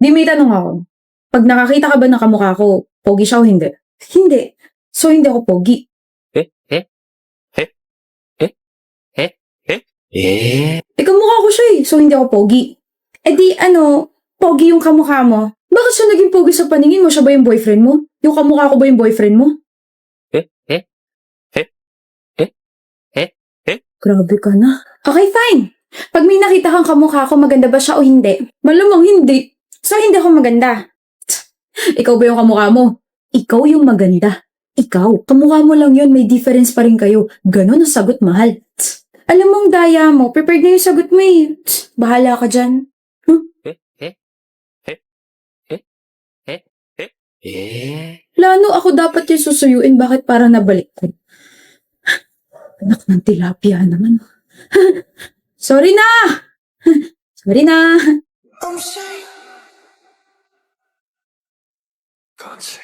Di may tanong ako. Pag nakakita ka ba ng kamukha ko, pogi siya o hindi? Hindi. So hindi ako pogi. Eh? Eh? Eh? Eh? Eh? Eh? Eh? Eh kamukha ko siya eh, so hindi ako pogi. Eh di pogi yung kamukha mo. Bakit siya naging pogi sa paningin mo? Siya ba yung boyfriend mo? Yung kamukha ko ba yung boyfriend mo? Eh? Eh? Eh? Eh? Eh? Eh? Grabe ka na. Okay, fine. Pag may nakita kang kamukha ko, maganda ba siya o hindi? Malamang hindi. So hindi ako maganda. Ikaw ba yung kamukha mo? Ikaw yung maganda. Ikaw. Kamukha mo lang yun, may difference pa rin kayo. Ganon ang sagot, mahal. Alam mong daya mo, prepared na yung sagot mo eh. Bahala ka dyan. Eh? Eh? Eh? Eh? Eh? Eh? Eh? Lano ako dapat yung susuyuin, bakit parang nabalik ko? Anak ng tilapia naman. Sorry na! Sorry na! I'm saying God save.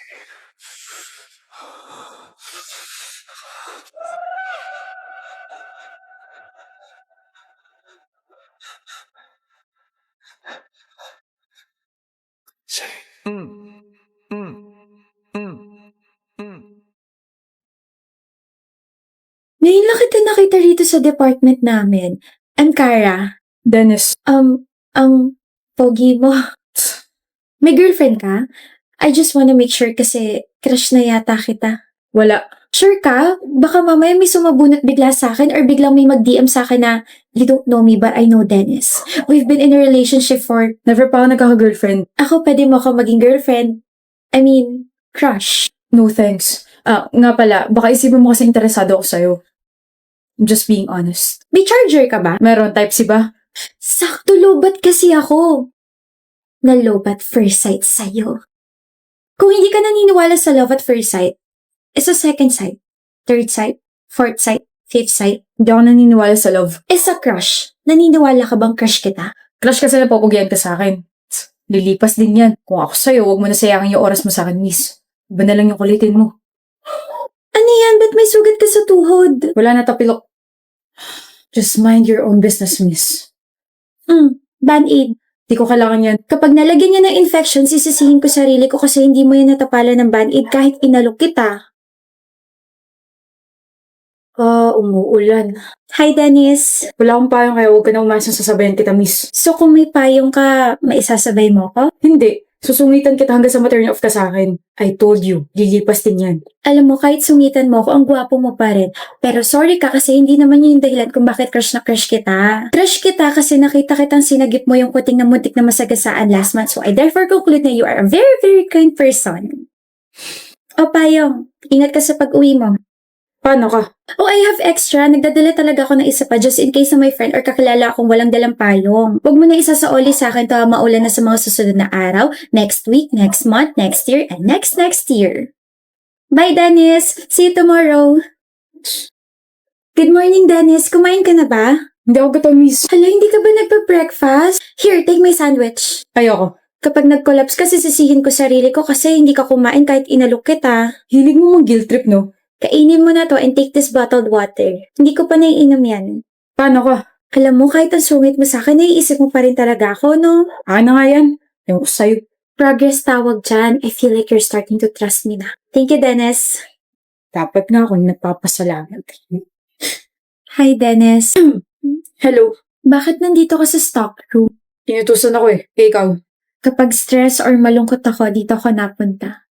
Say. Mm. Mm. Mm. Mm. Ngayon lang kita nakita rito sa department namin. I'm Kara. Dennis. Ang pogi mo. May girlfriend ka? I just wanna make sure kasi crush na yata kita. Wala. Sure ka? Baka mamaya may sumabunot bigla sa akin or biglang may mag-DM sa akin na you don't know me but I know Dennis. We've been in a relationship for... Never pa ako nagkaka-girlfriend. Ako pwede mo ako maging girlfriend. I mean, crush. No thanks. Nga pala, baka isipin mo kasi interesado ako sa'yo. I'm just being honest. May charger ka ba? Meron, Type-C ba? Sakto lobat kasi ako. Na-lobat first sight sa'yo. Kung hindi ka naniniwala sa love at first sight, sa second sight, third sight, fourth sight, fifth sight. Hindi ako naniniwala sa love. Sa crush, naniniwala ka bang crush kita? Crush kasi napapugian ka sa akin. Lilipas din yan. Kung ako sa'yo, huwag mo na sayangin yung oras mo sa akin, miss. Iba na lang yung kulitin mo. Ano yan? Ba't may sugat ka sa tuhod? Wala na tapilok. Just mind your own business, miss. Band-aid. Di ko kailangan yan. Kapag nalagyan niya ng infection, sisisihin ko sarili ko kasi hindi mo yan natapalan ng band-aid kahit inalok kita. Umuulan. Hi, Dennis. Wala akong payong kaya huwag ka na umasang sasabayan kita, miss. So kung may payong ka, maisasabay mo ko? Hindi. Susungitan kita hanggang sa ma-turn off ka sa akin. I told you, lilipas din yan. Alam mo, kahit sungitan mo ako, ang gwapo mo pa rin. Pero sorry ka kasi hindi naman yun yung dahilan kung bakit crush na crush kita. Crush kita kasi nakita kitang sinagip mo yung kuting na muntik na masagasaan last month. So I therefore conclude na you are a very, very kind person. O payong, ingat ka sa pag-uwi mo. Paano ka? Oh, I have extra. Nagdadala talaga ako ng isa pa just in case na may friend or kakilala akong walang dalang payong. Huwag mo na isa sa oli sa akin to maulan na sa mga susunod na araw, next week, next month, next year, and next year. Bye, Dennis! See you tomorrow! Good morning, Dennis. Kumain ka na ba? Hindi ako gutom, miss. Hala, hindi ka ba nagpa-breakfast? Here, take my sandwich. Ayoko. Kapag nag-collapse kasi sisihin ko sarili ko kasi hindi ka kumain kahit inalok kita. Hilig mo mong guilt trip, no? Kainin mo na to and take this bottled water. Hindi ko pa naiinom yan. Paano ka? Alam mo, kahit ang sungit mo sa akin, naiisip mo pa rin talaga ako, no? Ano nga yan? Ewan ko sa'yo. Progress tawag dyan. I feel like you're starting to trust me na. Thank you, Dennis. Dapat nga akong nagpapasalamat. Hi, Dennis. Hello. Bakit nandito ka sa stock room? Inutusan ako eh. Ikaw? Kapag stress or malungkot ako, dito ako napunta.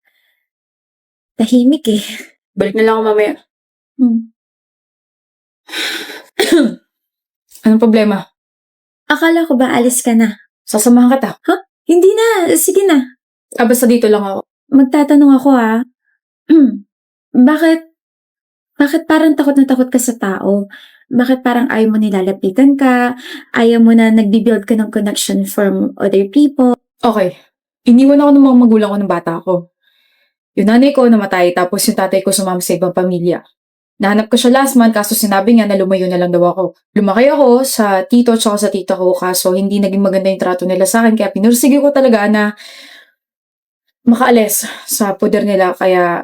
Tahimik eh. Balik na lang ako mamaya. Anong problema? Akala ko ba alis ka na? Sasamahan kita. Ha? Hindi na. Sige na. Basta dito lang ako. Magtatanong ako Bakit parang takot na takot ka sa tao? Bakit parang ayaw mo nilalapitan ka? Ayaw mo na nagbibuild ka ng connection from other people? Okay. Iniwan ako ng mga magulang ko ng bata ko. Yung nanay ko namatay, tapos yung tatay ko sumama sa ibang pamilya. Nahanap ko siya last month, kaso sinabi niya na lumayo na lang daw ako. Lumaki ako sa tito at sa tita ko, kaso hindi naging maganda yung trato nila sa akin, kaya pinursige ko talaga na makaalis sa poder nila, kaya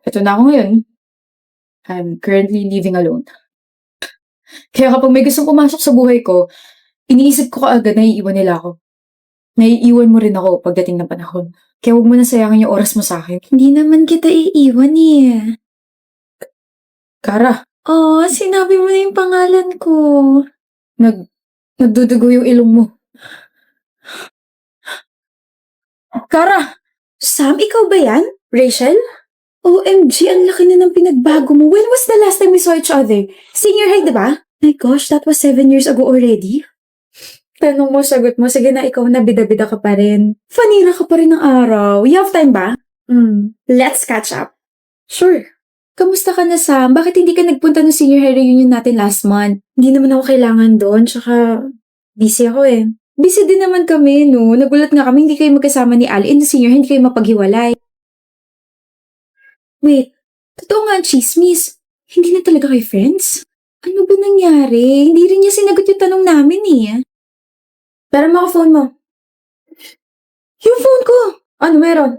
eto na ako ngayon. I'm currently living alone. Kaya kapag may gustong pumasok sa buhay ko, iniisip ko kaagad na iiwan nila ako. Naiiwan mo rin ako pagdating ng panahon. Kaya huwag mo na sayangin yung oras mo sa akin. Hindi naman kita iiwan eh. Kara. Oh, sinabi mo na yung pangalan ko. Nagdudugo yung ilong mo. Kara! Sam, ikaw ba yan? Rachel? OMG, ang laki na ng pinagbago mo. When was the last time we saw each other? Senior high, diba? My gosh, that was 7 years ago already. Tanong mo, sagot mo. Sige na, ikaw na bida-bida ka pa rin. Fanira ka pa rin ng araw. You have time ba? Let's catch up. Sure. Kamusta ka na, Sam? Bakit hindi ka nagpunta ng senior high reunion natin last month? Hindi naman ako kailangan doon, tsaka busy ako eh. Busy din naman kami, no? Nagulat nga kami hindi kayo magkasama ni Ali and the senior, hindi kayo mapaghiwalay. Wait, totoo nga ang chismis. Hindi na talaga kayo friends? Ano ba nangyari? Hindi rin niya sinagot yung tanong namin eh. Pero mo phone mo. Yung phone ko! Ano meron?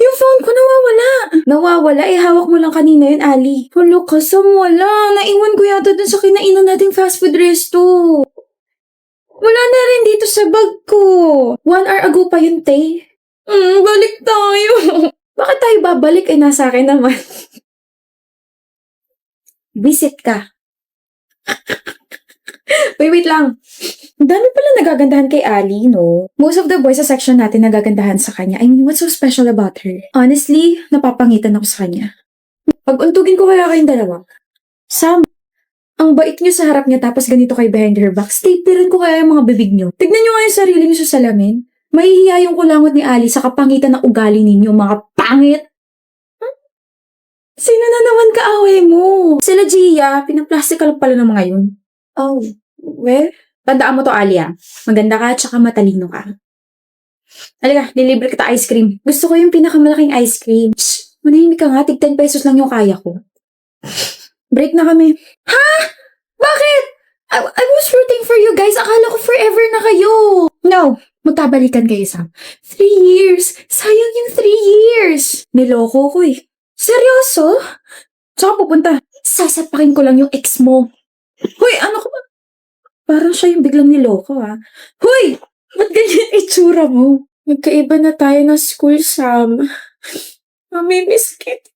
Yung phone ko nawawala. Nawawala? Eh, hawak mo lang kanina yun, Ali. Hulo ka, Sam, wala. Naiwan ko yata dun sa kinainan nating fast food resto. Wala na rin dito sa bag ko. 1 hour ago pa yun, te. Balik tayo. Bakit tayo babalik? Eh, nasa akin naman. Visit ka. Wait lang. Ang dami pala nagagandahan kay Ali, no? Most of the boys sa section natin nagagandahan sa kanya. I mean, what's so special about her? Honestly, napapangitan ako sa kanya. Pag-untugin ko kaya kayong dalawa. Sam, ang bait niyo sa harap niya tapos ganito kay behind her back. Staperin ko kaya yung mga bibig niyo. Tignan niyo nga yung sarili niyo sa salamin. Mahihiya yung kulangot ni Ali sa kapangitan ng ugali ninyo, mga pangit. Sino na naman kaaway mo? Sila Gia, pinaplastikal pala ng mga yun. Oh, well, tandaan mo to, Alia. Maganda ka, tsaka matalino ka. Halika, nilibre kita ice cream. Gusto ko yung pinakamalaking ice cream. Shh, manahimik ka nga, tig 10 pesos lang yung kaya ko. Break na kami. Ha? Bakit? I was rooting for you guys. Akala ko forever na kayo. No, magkabalikan kayo, Sam. 3 years. Sayang yung 3 years. Niloko ko eh. Seryoso? Saan ka pupunta? Sasapakin ko lang yung ex mo. Hoy, ano ka ba? Parang siya yung biglang niloko, ah. Hoy! Ba't ganyan itsura mo? Magkaiba na tayo ng school, Sam. Mamimiss kita.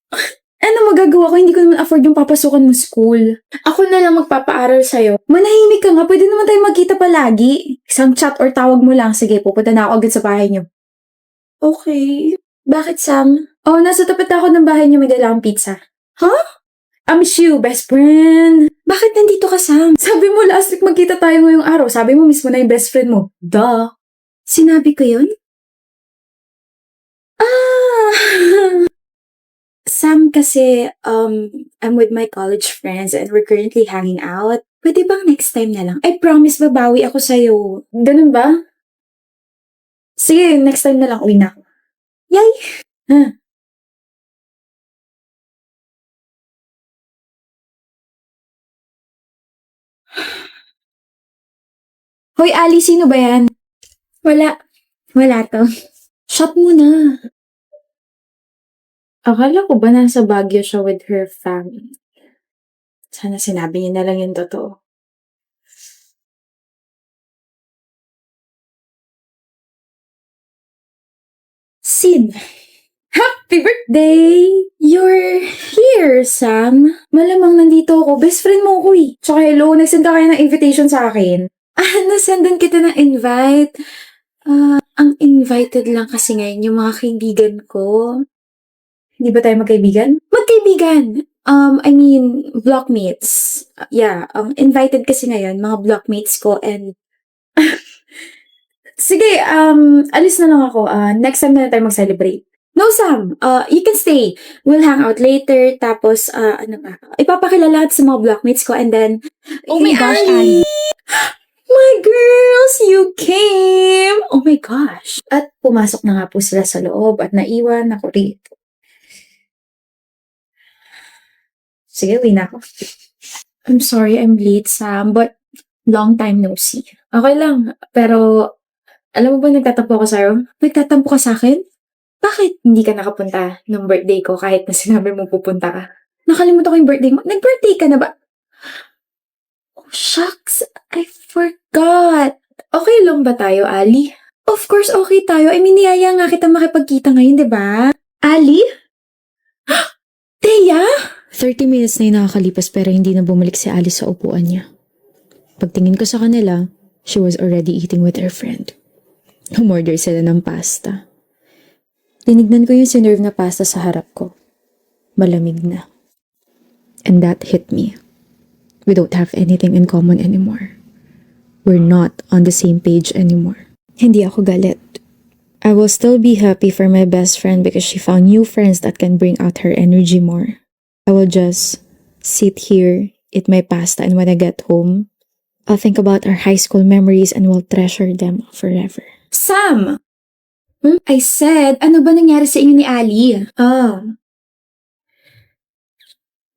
Ano magagawa ko? Hindi ko naman afford yung papasukan mo school. Ako na lang magpapaaral sa'yo. Manahimik ka nga. Pwede naman tayo magkita palagi. Isang chat or tawag mo lang. Sige, pupunta na ako agad sa bahay niyo. Okay. Bakit, Sam? Oh, nasa tapat ako ng bahay niyo. May dalang pizza. Huh? I miss you, best friend. Bakit nandito ka, Sam? Sabi mo last week magkita tayo ngayong araw. Sabi mo mismo na yung best friend mo. Duh. Sinabi ko yun? Ah! Sam, kasi, I'm with my college friends and we're currently hanging out. Pwede bang next time na lang? I promise babawi ako sa'yo. Ganun ba? Sige, next time na lang. Uwi na ako. Yay! Huh. Hoy, Ali, sino ba yan? Wala. Wala to. Shut mo na. Akala ko ba nasa Baguio siya with her family? Sana sinabi niya na lang yung totoo. Sin! Happy birthday! You're here, Sam. Malamang nandito ako. Best friend mo ako eh. Tsaka hello, nagsend ka kaya ng invitation sa akin. Nasendan kita ng invite. Ang invited lang kasi ngayon yung mga kaibigan ko. Hindi ba tayo magkaibigan? Magkaibigan! I mean, blockmates. Yeah, invited kasi ngayon, mga blockmates ko and... Sige, alis na lang ako. Next time na lang tayo mag-celebrate. No, Sam. You can stay. We'll hang out later. Tapos, ano ba? Ipapakilala sa mga blockmates ko and then... Oh my gosh, Ali. My girls, you came! Oh my gosh. At pumasok na nga po sila sa loob at naiwan ako rito. Sige, uwi na ako. I'm sorry I'm late, Sam, but long time no see. Okay lang, pero alam mo ba nagtatampo ako sa'yo? Nagtatampo ka sa'kin? Bakit hindi ka nakapunta nung birthday ko kahit na sinabi mo pupunta ka? Nakalimutan ko yung birthday mo. Nag-birthday ka na ba? Oh, shucks. I forgot. Okay lang ba tayo, Ali? Of course, okay tayo. I mean, niyaya nga kita makipagkita ngayon, di ba? Ali? Teya? 30 minutes na yung nakakalipas pero hindi na bumalik si Alice sa upuan niya. Pagtingin ko sa kanila, she was already eating with her friend. Umorder sila ng pasta. Tinignan ko yung sinerve na pasta sa harap ko. Malamig na. And that hit me. We don't have anything in common anymore. We're not on the same page anymore. Hindi ako galit. I will still be happy for my best friend because she found new friends that can bring out her energy more. I will just sit here, eat my pasta, and when I get home, I'll think about our high school memories and will treasure them forever. Sam! I said, ano ba nangyari sa inyo ni Ali?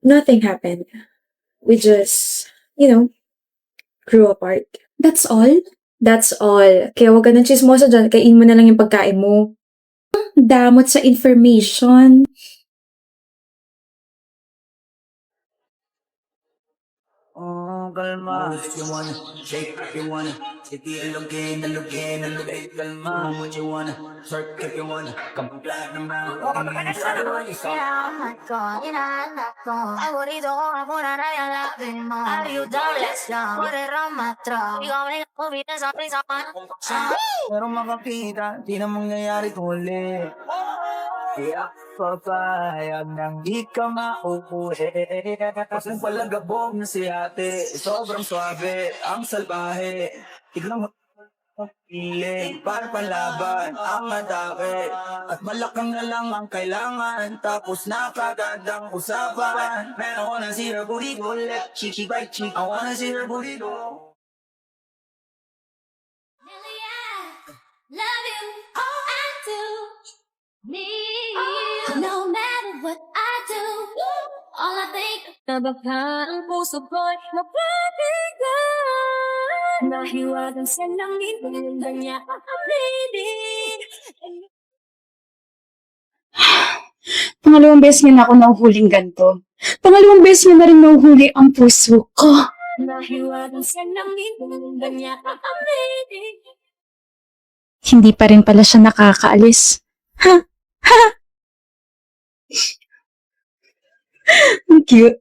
Nothing happened. We just, grew apart. That's all? That's all. Kaya huwag ka ng chismosa dyan, kain mo na lang yung pagkain mo. Damot sa information. Oh, calma. What you wanna shake if you wanna. Sige, alugin, calma. What you wanna shake if you wanna. Come back naman. Favorito con alguna raya en la firma. Ayúdale, por el ramatro. Digo, ubita esa prisa, Pero makakita, di na mangyayari ko ulit. Kaya papayag nang di ka maupuhi. Kasi palagabog na si ate, sobrang swabe, ang salbahe. Tignan mo piling para panlaban ang atake. At malakang na lang ang kailangan, tapos napagandang usapan. Man, I wanna see her booty go left, cheeky by cheek. I wanna see her booty go. Really, I love you. Oh, I do. Me. No matter what I do, all I think nabakaan ang puso ko'y mapatigan. Nahiwagan sa langit, ganda niya ang bleeding. Pangalawang beses niya na ako nahuhuling ganito. Pangalawang beses niya na rin nahuhuli ang puso ko. Nahiwagan sa langit, ganda niya ang bleeding. Hindi pa rin pala siya nakakaalis. Ha? Ha? Ang cute.